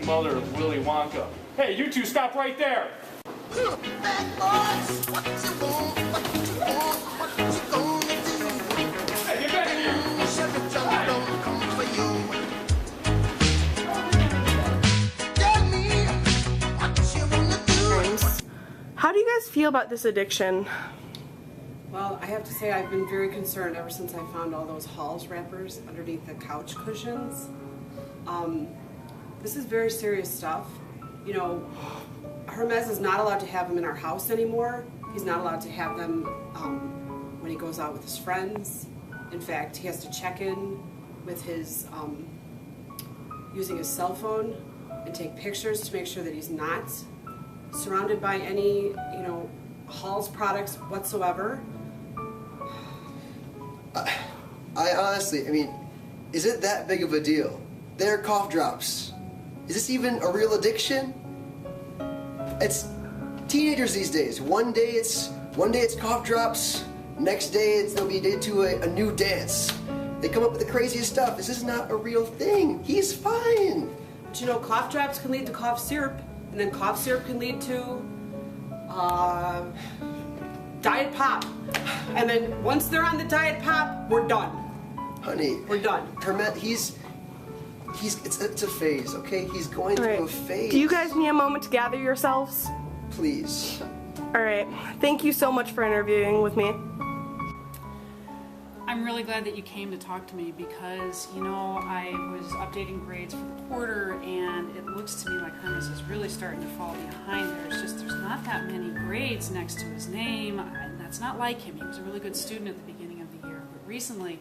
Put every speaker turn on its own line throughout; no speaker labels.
mother of Willy Wonka. Hey, you two stop right there! Hey, get back here!
How do you guys feel about this addiction?
Well, I have to say I've been very concerned ever since I found all those Halls wrappers underneath the couch cushions. This is very serious stuff. You know, Hermes is not allowed to have them in our house anymore. He's not allowed to have them when he goes out with his friends. In fact, he has to check in with his, using his cell phone and take pictures to make sure that he's not surrounded by any, you know, Halls products whatsoever.
I honestly, I mean, is it that big of a deal? They're cough drops. Is this even a real addiction? It's teenagers these days. One day it's cough drops. Next day they'll be into a new dance. They come up with the craziest stuff. This is not a real thing. He's fine.
But you know, cough drops can lead to cough syrup, and then cough syrup can lead to diet pop. And then once they're on the diet pop, we're done.
Honey,
we're done.
Hermes, it's a phase, okay? He's going through a phase.
Do you guys need a moment to gather yourselves?
Please.
All right. Thank you so much for interviewing with me.
I'm really glad that you came to talk to me because, you know, I was updating grades for the quarter and it looks to me like Hermes is really starting to fall behind. There's not that many grades next to his name, and that's not like him. He was a really good student at the beginning of the year, but recently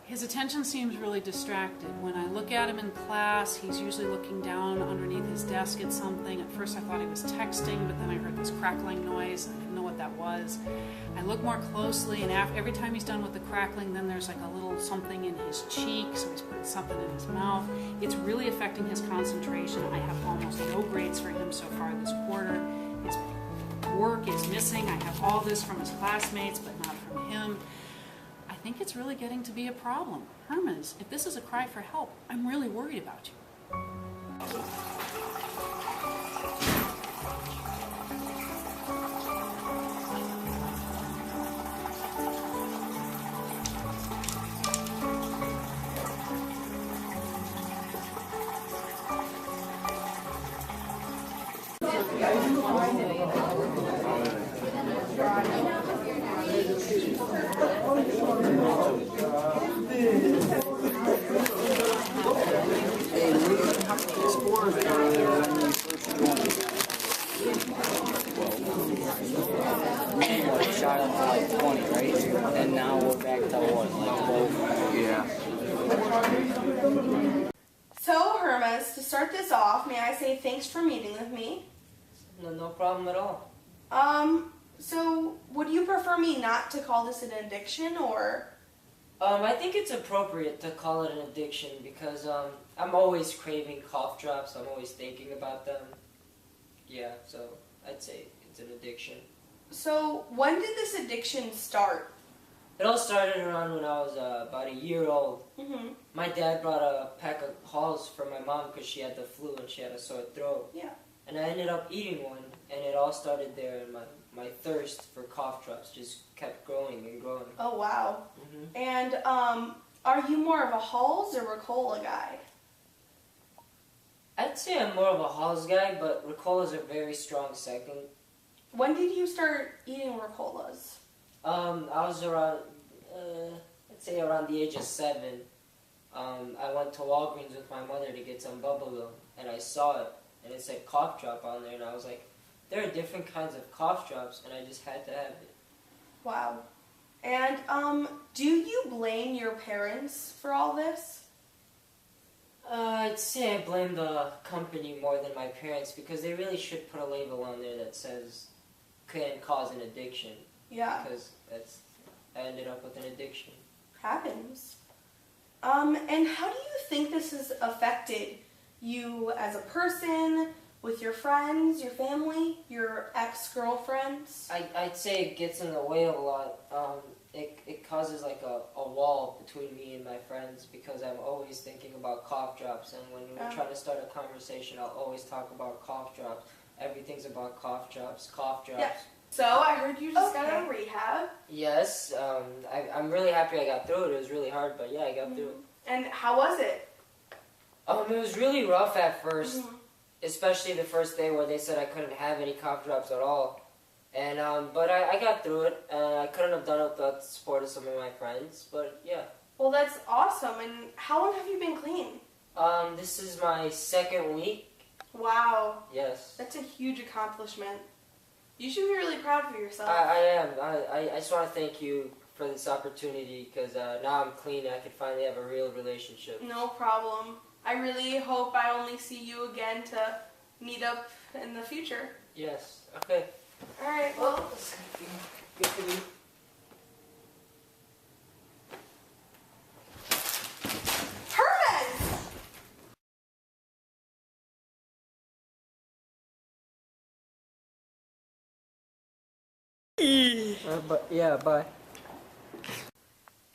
his attention seems really distracted. When I look at him in class, he's usually looking down underneath his desk at something. At first I thought he was texting, but then I heard this crackling noise. I didn't know what that was. I look more closely, and every time he's done with the crackling, then there's like a little something in his cheek, so he's putting something in his mouth. It's really affecting his concentration. I have almost no grades for him so far this quarter. His work is missing. I have all this from his classmates, but not from him. I think it's really getting to be a problem. Hermes, if this is a cry for help, I'm really worried about you.
Shot up to like 20, right? And now we're back to what, like 12? Yeah.
So, Hermes, to start this off, may I say thanks for meeting with me?
No problem at all.
So would you prefer me not to call this an addiction, or?
I think it's appropriate to call it an addiction because, I'm always craving cough drops. I'm always thinking about them. Yeah, so I'd say it's an addiction.
So when did this addiction start?
It all started around when I was about a year old.
Mm-hmm.
My dad brought a pack of Halls for my mom because she had the flu and she had a sore throat.
Yeah.
And I ended up eating one, and it all started there, and my thirst for cough drops just kept growing and growing.
Oh, wow.
Mm-hmm.
And are you more of a Halls or Ricola guy?
I'd say I'm more of a Halls guy, but Ricolas are very strong second.
When did you start eating Ricolas?
I was around, I'd say around the age of 7. I went to Walgreens with my mother to get some bubble gum, and I saw it, and it said cough drop on there, and I was like, there are different kinds of cough drops, and I just had to have it.
Wow. And do you blame your parents for all this?
I'd say I blame the company more than my parents because they really should put a label on there that says can cause an addiction.
Yeah.
Because I ended up with an addiction.
Happens. And how do you think this has affected you as a person, with your friends, your family, your ex-girlfriends?
I'd say it gets in the way of a lot. it causes like a wall between me and my friends because I'm always thinking about cough drops, and when we're trying to start a conversation, I'll always talk about cough drops. Everything's about cough drops, cough drops.
Yeah. So I heard you just got out of rehab.
Yes, I'm really happy I got through it. It was really hard, but yeah, I got through it.
And how was it?
It was really rough at first, especially the first day where they said I couldn't have any cough drops at all. And but I got through it. I couldn't have done it without the support of some of my friends, but yeah.
Well, that's awesome. And how long have you been clean?
This is my second week.
Wow.
Yes.
That's a huge accomplishment. You should be really proud of yourself.
I am. I just want to thank you for this opportunity because now I'm clean and I can finally have a real relationship.
No problem. I really hope I only see you again to meet up in the future.
Yes. Okay.
All right. Well,
Good for you.
Hermes!
But yeah, bye.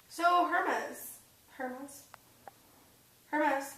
So Hermes. Hermes.